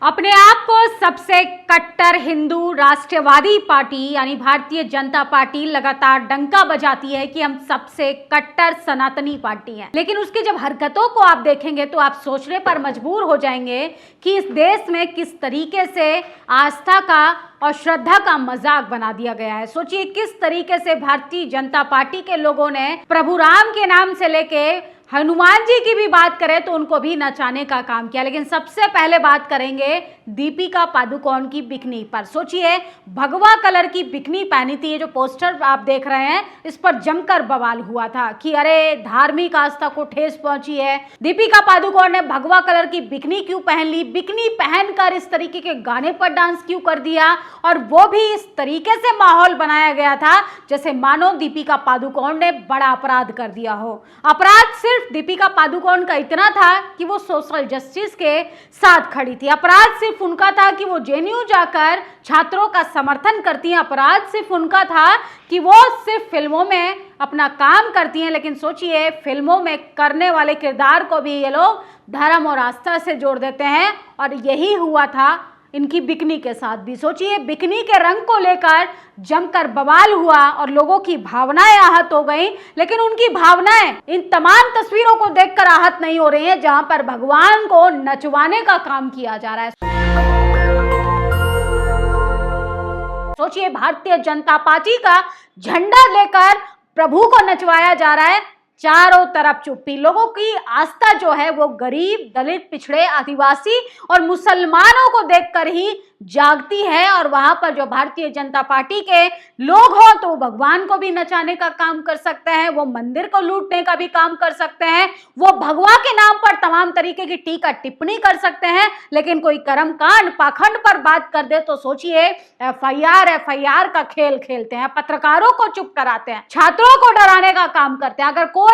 अपने आप को सबसे कट्टर हिंदू राष्ट्रवादी पार्टी यानी भारतीय जनता पार्टी लगातार डंका बजाती है कि हम सबसे कट्टर सनातनी पार्टी हैं। लेकिन उसकी जब हरकतों को आप देखेंगे तो आप सोचने पर मजबूर हो जाएंगे कि इस देश में किस तरीके से आस्था का और श्रद्धा का मजाक बना दिया गया है। सोचिए किस तरीके से भारतीय जनता पार्टी के लोगों ने प्रभु राम के नाम से लेके हनुमान जी की भी बात करें तो उनको भी नचाने का काम किया। लेकिन सबसे पहले बात करेंगे दीपिका पादुकोण की बिकनी पर। सोचिए भगवा कलर की बिकनी पहनी थी। ये जो पोस्टर आप देख रहे हैं इस पर जमकर बवाल हुआ था कि अरे धार्मिक आस्था को ठेस पहुंची है। दीपिका पादुकोण ने भगवा कलर की बिकनी क्यों पहन ली, बिकनी पहनकर इस तरीके के गाने पर डांस क्यों कर दिया, और वो भी इस तरीके से माहौल बनाया गया था जैसे मानो दीपिका पादुकोण ने बड़ा अपराध कर दिया हो। अपराध सिर्फ दीपिका पादुकोण का इतना था कि वो सोशल जस्टिस के साथ खड़ी थी। अपराध सिर्फ उनका था कि वो जेएनयू जाकर छात्रों का समर्थन करती हैं। अपराध सिर्फ उनका था कि वो सिर्फ फिल्मों में अपना काम करती हैं। लेकिन सोचिए फिल्मों में करने वाले किरदार को भी ये लोग धर्म और आस्था से जोड़ देते हैं, और यही हुआ था इनकी बिकनी के साथ भी। सोचिए बिकनी के रंग को लेकर जमकर बवाल हुआ और लोगों की भावनाएं आहत हो गई। लेकिन उनकी भावनाएं इन तमाम तस्वीरों को देखकर आहत नहीं हो रही हैं जहां पर भगवान को नचवाने का काम किया जा रहा है। सोचिए भारतीय जनता पार्टी का झंडा लेकर प्रभु को नचवाया जा रहा है। चारों तरफ चुप्पी। लोगों की आस्था जो है वो गरीब, दलित, पिछड़े, आदिवासी और मुसलमानों को देखकर ही जागती है। और वहां पर जो भारतीय जनता पार्टी के लोग हो तो भगवान को भी नचाने का काम कर सकते हैं, वो मंदिर को लूटने का भी काम कर सकते हैं, वो भगवा के नाम पर तमाम तरीके की टीका टिप्पणी कर सकते हैं। लेकिन कोई कर्मकांड पाखंड पर बात कर दे तो सोचिए एफआईआर का खेल खेलते हैं, पत्रकारों को चुप कराते हैं, छात्रों को डराने का काम करते हैं। अगर कोई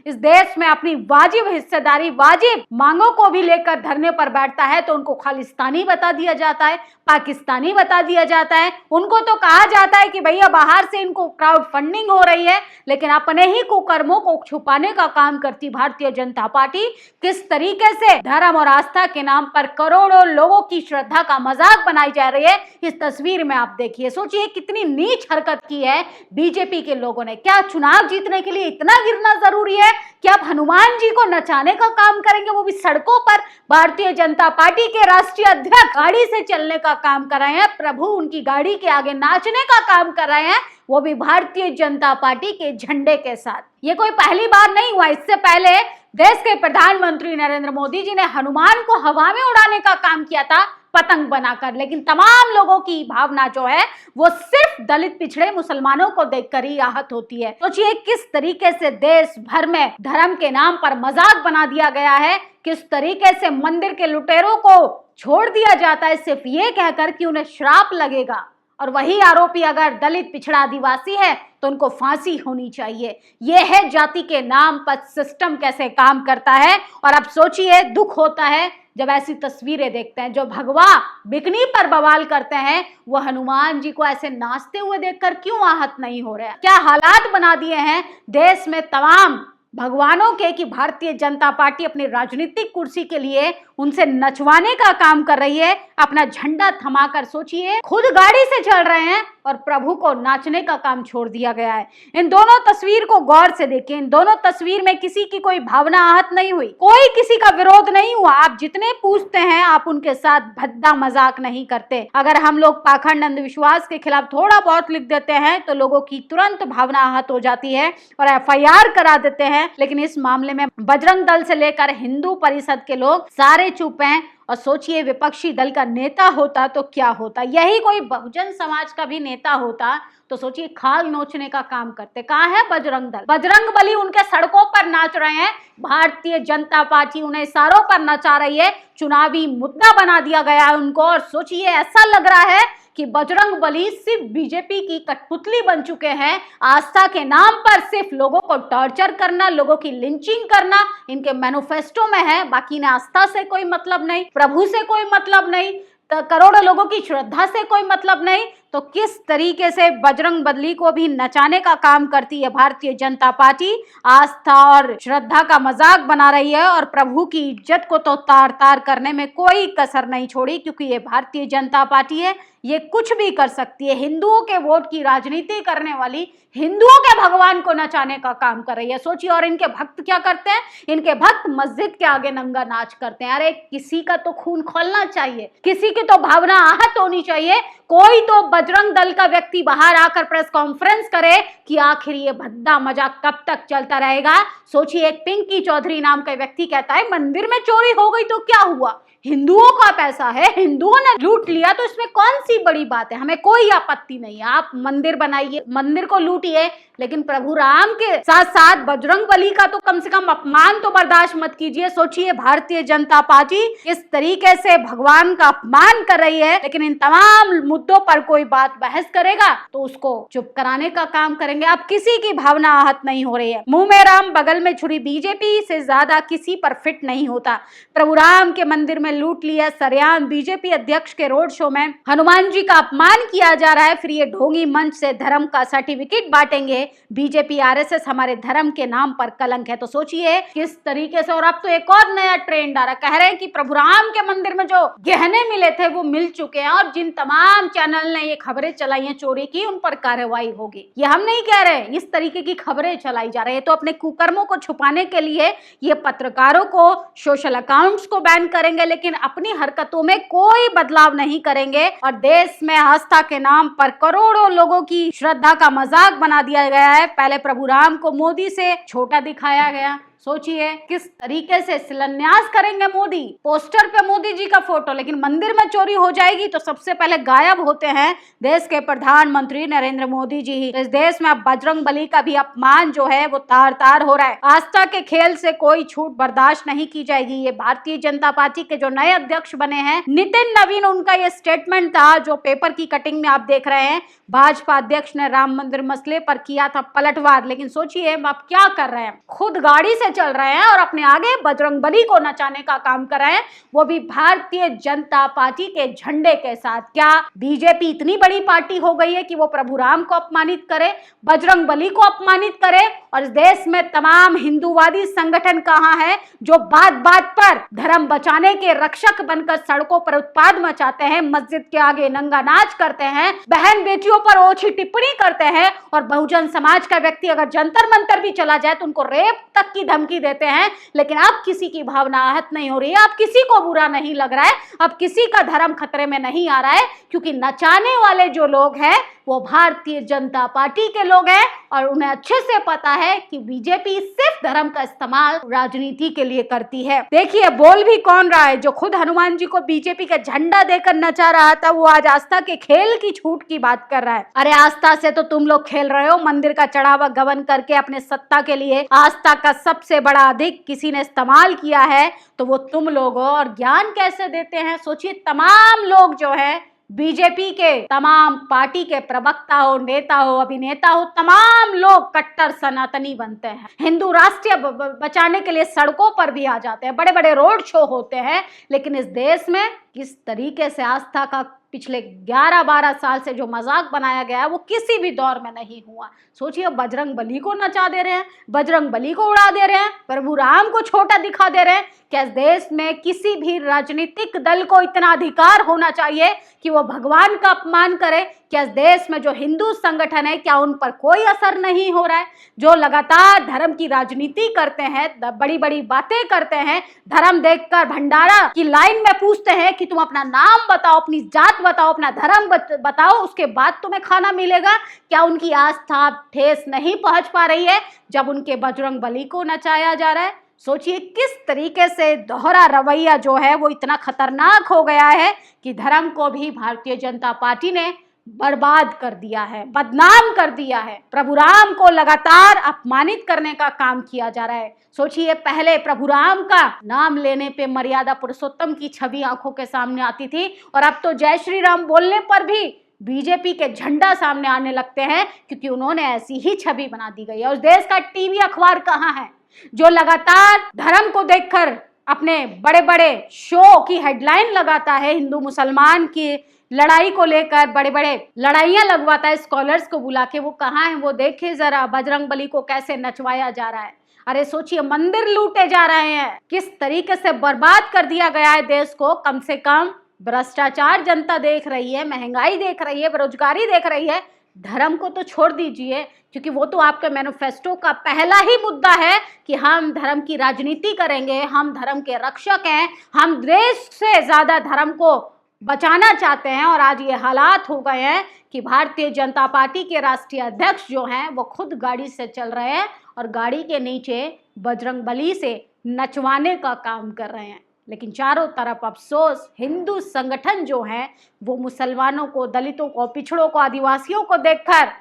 इस देश में अपनी वाजिब हिस्सेदारी, वाजिब मांगों को भी लेकर धरने पर बैठता है तो उनको खालिस्तानी बता दिया जाता है, पाकिस्तानी बता दिया जाता है। उनको तो कहा जाता है कि भैया बाहर से इनको क्राउड फंडिंग हो रही है। लेकिन अपने ही कुकर्मों को छुपाने का काम करती भारतीय जनता पार्टी किस तरीके से धर्म और आस्था के नाम पर करोड़ों लोगों की श्रद्धा का मजाक बनाई जा रही है इस तस्वीर में आप देखिए। सोचिए कितनी नीच हरकत की है बीजेपी के लोगों ने। क्या चुनाव जीतने के लिए इतना गिरना जरूरी है कि आप हनुमान जी को नचाने का काम करेंगे, वो भी सड़कों पर? भारतीय जनता पार्टी के राष्ट्रीय अध्यक्ष गाड़ी से चलने का काम कर रहे हैं, प्रभु उनकी गाड़ी के आगे नाचने का काम कर रहे हैं, वो भी भारतीय जनता पार्टी के झंडे के साथ। ये कोई पहली बार नहीं हुआ। इससे पहले देश के प्रधानमंत्री नरेंद्र मोदी जी ने हनुमान को हवा में उड़ाने का काम किया था पतंग बनाकर। लेकिन तमाम लोगों की भावना जो है वो सिर्फ दलित, पिछड़े, मुसलमानों को देखकर ही आहत होती है। सोचिए किस तरीके से देश भर में धर्म के नाम पर मजाक बना दिया गया है, किस तरीके से मंदिर के लुटेरों को छोड़ दिया जाता है सिर्फ ये कहकर कि उन्हें श्राप लगेगा, और वही आरोपी अगर दलित, पिछड़ा, आदिवासी है तो उनको फांसी होनी चाहिए। यह है जाति के नाम पर सिस्टम कैसे काम करता है। और अब सोचिए दुख होता है जब ऐसी तस्वीरें देखते हैं। जो भगवा बिकनी पर बवाल करते हैं वो हनुमान जी को ऐसे नाचते हुए देखकर क्यों आहत नहीं हो रहे हैं? क्या हालात बना दिए हैं देश में तमाम भगवानों के कि भारतीय जनता पार्टी अपनी राजनीतिक कुर्सी के लिए उनसे नचवाने का काम कर रही है, अपना झंडा थमाकर। सोचिए खुद गाड़ी से चल रहे हैं और प्रभु को नाचने का काम छोड़ दिया गया है। इन दोनों तस्वीर को गौर से देखिए। इन दोनों तस्वीर में किसी की कोई भावना आहत नहीं हुई, कोई किसी का विरोध नहीं हुआ। आप जितने पूछते हैं आप उनके साथ भद्दा मजाक नहीं करते। अगर हम लोग पाखंड, अंधविश्वास के खिलाफ थोड़ा बहुत लिख देते हैं तो लोगों की तुरंत भावना आहत हो जाती है और एफआईआर करा देते हैं। लेकिन इस मामले में बजरंग दल से लेकर हिंदू परिषद के लोग सारे चुप हैं। और सोचिए विपक्षी दल का नेता होता तो क्या होता, यही कोई बहुजन समाज का भी नेता होता तो सोचिए खाल नोचने का काम करते। कहाँ है बजरंग दल? बजरंग बली उनके सड़कों पर नाच रहे हैं, भारतीय जनता पार्टी उन्हें इशारों पर नचा रही है, चुनावी मुद्दा बना दिया गया है उनको। और सोचिए ऐसा लग रहा है कि बजरंग बली सिर्फ बीजेपी की कठपुतली बन चुके हैं। आस्था के नाम पर सिर्फ लोगों को टॉर्चर करना, लोगों की लिंचिंग करना इनके मैनिफेस्टो में है। बाकी ने आस्था से कोई मतलब नहीं, प्रभु से कोई मतलब नहीं, करोड़ों लोगों की श्रद्धा से कोई मतलब नहीं। तो किस तरीके से बजरंग बली को भी नचाने का काम करती है भारतीय जनता पार्टी। आस्था और श्रद्धा का मजाक बना रही है और प्रभु की इज्जत को तो तार तार करने में कोई कसर नहीं छोड़ी, क्योंकि ये भारतीय जनता पार्टी है, ये कुछ भी कर सकती है। हिंदुओं के वोट की राजनीति करने वाली हिंदुओं के भगवान को नचाने का काम कर रही है। सोचिए, और इनके भक्त क्या करते हैं? इनके भक्त मस्जिद के आगे नंगा नाच करते हैं। अरे किसी का तो खून खौलना चाहिए, किसी की तो भावना आहत होनी चाहिए। कोई तो बजरंग दल का व्यक्ति बाहर आकर प्रेस कॉन्फ्रेंस करे कि आखिर ये भद्दा मजाक कब तक चलता रहेगा। सोचिए, एक पिंकी चौधरी नाम का व्यक्ति कहता है मंदिर में चोरी हो गई तो क्या हुआ, हिंदुओं का पैसा है, हिंदुओं ने लूट लिया तो इसमें कौन सी बड़ी बात है, हमें कोई आपत्ति नहीं है। आप मंदिर बनाइए, मंदिर को लूटिए, लेकिन प्रभु राम के साथ साथ बजरंग बली का तो कम से कम अपमान तो बर्दाश्त मत कीजिए। सोचिए, भारतीय जनता पार्टी इस तरीके से भगवान का अपमान कर रही है, लेकिन इन तमाम मुद्दों पर कोई बात बहस करेगा तो उसको चुप कराने का काम करेंगे। अब किसी की भावना आहत नहीं हो रही है। मुंह में राम बगल में छुरी बीजेपी से ज्यादा किसी पर फिट नहीं होता। प्रभु राम के मंदिर में लूट लिया सरेआम, बीजेपी अध्यक्ष के रोड शो में हनुमान जी का अपमान किया जा रहा है, फिर ये ढोंगी मंच से धर्म का सर्टिफिकेट बांटेंगे। बीजेपी आरएसएस हमारे धर्म के नाम पर कलंक है। तो सोचिए किस तरीके से। और अब तो एक और नया ट्रेंड आ रहा है, कह रहे हैं कि प्रभु राम के मंदिर में जो गहने मिले थे वो मिल चुके हैं, और जिन तमाम चैनल ने ये खबरें चलाई हैं चोरी की, उन पर कार्रवाई होगी। ये हम नहीं कह रहे, इस तरीके की खबरें चलाई जा रही है। तो अपने कुकर्मों को छुपाने के लिए ये पत्रकारों को, सोशल अकाउंट्स को बैन करेंगे, लेकिन अपनी हरकतों में कोई बदलाव नहीं करेंगे। और देश में आस्था के नाम पर करोड़ों लोगों की श्रद्धा का मजाक बना दिया गया है। पहले प्रभु राम को मोदी से छोटा दिखाया गया, सोचिए किस तरीके से शिलान्यास करेंगे मोदी, पोस्टर पे मोदी जी का फोटो, लेकिन मंदिर में चोरी हो जाएगी तो सबसे पहले गायब होते हैं देश के प्रधानमंत्री नरेंद्र मोदी जी ही। इस देश में अब बजरंग बली का भी अपमान जो है वो तार तार हो रहा है। आस्था के खेल से कोई छूट बर्दाश्त नहीं की जाएगी। ये भारतीय जनता पार्टी के जो नए अध्यक्ष बने हैं नितिन नवीन, उनका ये स्टेटमेंट था जो पेपर की कटिंग में आप देख रहे हैं। भाजपा अध्यक्ष ने राम मंदिर मसले पर किया था पलटवार, लेकिन सोचिए आप क्या कर रहे हैं, खुद गाड़ी से चल रहे हैं और अपने आगे बजरंग बली को नचाने का काम कर रहे हैं, वो भी भारतीय जनता पार्टी के झंडे के साथ। क्या बीजेपी इतनी बड़ी पार्टी हो गई है कि वो प्रभु राम को अपमानित करे, बजरंग बली को अपमानित करे? और इस देश में तमाम हिंदूवादी संगठन कहाँ है जो बात बात पर धर्म बचाने के रक्षक बनकर सड़कों पर उत्पाद मचाते हैं, मस्जिद के आगे नंगा नाच करते हैं, बहन बेटियों पर ओछी टिप्पणी करते हैं, और बहुजन समाज का व्यक्ति अगर जंतर मंतर भी चला जाए तो उनको रेप तक की धमकी देते हैं। लेकिन अब किसी की भावना आहत नहीं हो रही है, अब किसी को बुरा नहीं लग रहा है, अब किसी का धर्म खतरे में नहीं आ रहा है, क्योंकि नचाने वाले जो लोग हैं वो भारतीय जनता पार्टी के लोग हैं और उन्हें अच्छे से पता है कि बीजेपी सिर्फ धर्म का इस्तेमाल राजनीति के लिए करती है। देखिए बोल भी कौन रहा है, जो खुद हनुमान जी को बीजेपी का झंडा देकर नचा रहा था वो आज आस्था के खेल की छूट की बात कर रहा है। अरे आस्था से तो तुम लोग खेल रहे हो, मंदिर का चढ़ावा गबन करके अपने सत्ता के लिए। आस्था का सबसे बड़ा अधिक किसी ने इस्तेमाल किया है तो वो तुम लोग हो। और ज्ञान कैसे देते हैं? सोचिए, तमाम लोग जो है बीजेपी के, तमाम पार्टी के प्रवक्ता हो, नेता हो, अभिनेता हो, तमाम लोग कट्टर सनातनी बनते हैं, हिंदू राष्ट्रीय बचाने के लिए सड़कों पर भी आ जाते हैं, बड़े बड़े रोड शो होते हैं। लेकिन इस देश में किस तरीके से आस्था का पिछले 11-12 साल से जो मजाक बनाया गया है वो किसी भी दौर में नहीं हुआ। सोचिए, बजरंग बली को नचा दे रहे हैं, बजरंग बली को उड़ा दे रहे हैं, प्रभु राम को छोटा दिखा दे रहे हैं। क्या इस देश में किसी भी राजनीतिक दल को इतना अधिकार होना चाहिए कि वो भगवान का अपमान करे? क्या इस देश में जो हिंदू संगठन है क्या उन पर कोई असर नहीं हो रहा है? जो लगातार धर्म की राजनीति करते हैं, बड़ी बड़ी बातें करते हैं, धर्म देखकर भंडारा की लाइन में पूछते हैं कि तुम अपना नाम बताओ, अपनी जात बताओ, अपना धर्म बताओ, उसके बाद तुम्हें खाना मिलेगा। क्या उनकी आस्था ठेस नहीं पहुंच पा रही है जब उनके बजरंग बली को नचाया जा रहा है? सोचिए किस तरीके से दोहरा रवैया जो है वो इतना खतरनाक हो गया है कि धर्म को भी भारतीय जनता पार्टी ने बर्बाद कर दिया है, बदनाम कर दिया है। प्रभु राम को लगातार अपमानित करने का काम किया जा रहा है। सोचिए, पहले प्रभु राम का नाम लेने पे मर्यादा पुरुषोत्तम की छवि आंखों के सामने आती थी, और अब तो जय श्री राम बोलने पर भी बीजेपी के झंडा सामने आने लगते हैं, क्योंकि उन्होंने ऐसी ही छवि बना दी गई है। और देश का टीवी अखबार कहाँ है जो लगातार धर्म को देखकर अपने बड़े बड़े शो की हेडलाइन लगाता है, हिंदू मुसलमान की लड़ाई को लेकर बड़े बड़े लड़ाइयां लगवाता है स्कॉलर्स को बुला के। वो कहाँ है, वो देखे जरा बजरंगबली को कैसे नचवाया जा रहा है। अरे सोचिए, मंदिर लूटे जा रहे हैं, किस तरीके से बर्बाद कर दिया गया है देश को। कम से कम भ्रष्टाचार जनता देख रही है, महंगाई देख रही है, बेरोजगारी देख रही है। धर्म को तो छोड़ दीजिए, क्योंकि वो तो आपके मैनिफेस्टो का पहला ही मुद्दा है कि हम धर्म की राजनीति करेंगे, हम धर्म के रक्षक हैं, हम देश से ज्यादा धर्म को बचाना चाहते हैं। और आज ये हालात हो गए हैं कि भारतीय जनता पार्टी के राष्ट्रीय अध्यक्ष जो हैं वो खुद गाड़ी से चल रहे हैं और गाड़ी के नीचे बजरंगबली से नचवाने का काम कर रहे हैं। लेकिन चारों तरफ अफसोस, हिंदू संगठन जो हैं वो मुसलमानों को, दलितों को, पिछड़ों को, आदिवासियों को देखकर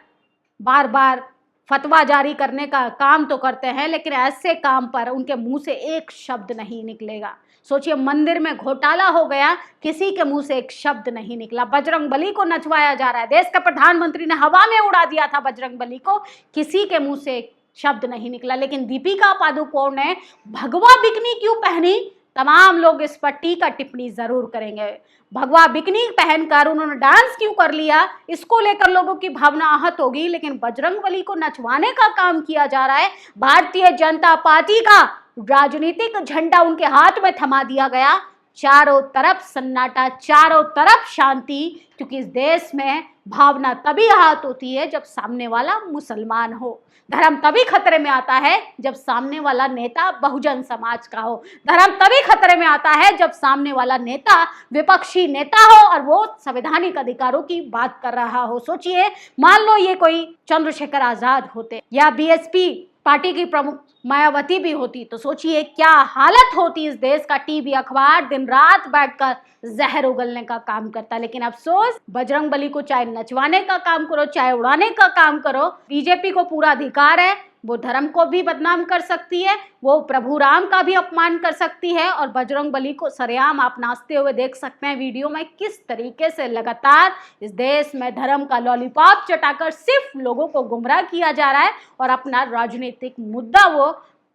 बार बार फतवा जारी करने का काम तो करते हैं, लेकिन ऐसे काम पर उनके मुंह से एक शब्द नहीं निकलेगा। सोचिए, मंदिर में घोटाला हो गया, किसी के मुंह से एक शब्द नहीं निकला। बजरंगबली को नचवाया जा रहा है, देश का प्रधानमंत्री ने हवा में उड़ा दिया था बजरंगबली को, किसी के मुंह से एक शब्द नहीं निकला। लेकिन दीपिका पादुकोण ने भगवा बिकनी क्यों पहनी, तमाम लोग इस पर टीका टिप्पणी जरूर करेंगे। भगवा बिकनी पहनकर उन्होंने डांस क्यों कर लिया, इसको लेकर लोगों की भावना आहत होगी। लेकिन बजरंगबली को नचवाने का काम किया जा रहा है। भारतीय जनता पार्टी का राजनीतिक झंडा उनके हाथ में थमा दिया गया। चारों तरफ सन्नाटा, चारों तरफ शांति, क्योंकि इस देश में भावना तभी आहत होती है जब सामने वाला मुसलमान हो। धर्म तभी खतरे में आता है जब सामने वाला नेता बहुजन समाज का हो। धर्म तभी खतरे में आता है जब सामने वाला नेता विपक्षी नेता हो और वो संवैधानिक अधिकारों की बात कर रहा हो। सोचिए, मान लो ये कोई चंद्रशेखर आजाद होते या बीएसपी पार्टी की प्रमुख मायावती भी होती, तो सोचिए क्या हालत होती इस देश का। टीवी अखबार दिन रात बैठकर जहर उगलने का काम करता। लेकिन अफसोस, बजरंगबली को चाहे नचवाने का काम करो, चाहे उड़ाने का काम करो, बीजेपी को पूरा अधिकार है। वो धर्म को भी बदनाम कर सकती है, वो प्रभु राम का भी अपमान कर सकती है। और बजरंगबली को सरेआम आप नाचते हुए देख सकते हैं वीडियो में, किस तरीके से लगातार इस देश में धर्म का लॉलीपॉप चटाकर सिर्फ लोगों को गुमराह किया जा रहा है और अपना राजनीतिक मुद्दा वो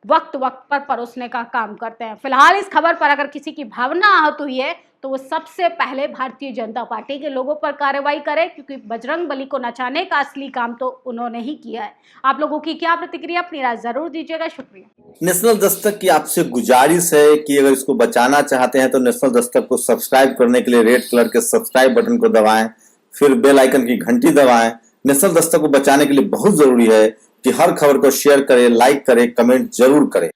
वक्त वक्त पर परोसने का काम करते हैं। फिलहाल इस खबर पर अगर किसी की भावना आहत हुई है तो वो सबसे पहले भारतीय जनता पार्टी के लोगों पर कार्रवाई करे, क्योंकि बजरंगबली को नचाने का असली काम तो उन्होंने ही किया है। आप लोगों की क्या प्रतिक्रिया, अपनी राय जरूर दीजिएगा। शुक्रिया। नेशनल दस्तक की आपसे गुजारिश है कि अगर इसको बचाना चाहते हैं तो नेशनल दस्तक को सब्सक्राइब करने के लिए रेड कलर के सब्सक्राइब बटन को दबाएं, फिर बेल आइकन की घंटी दबाएं। नेशनल दस्तक को बचाने के लिए बहुत जरूरी है कि हर खबर को शेयर करें, लाइक करें, कमेंट जरूर करें।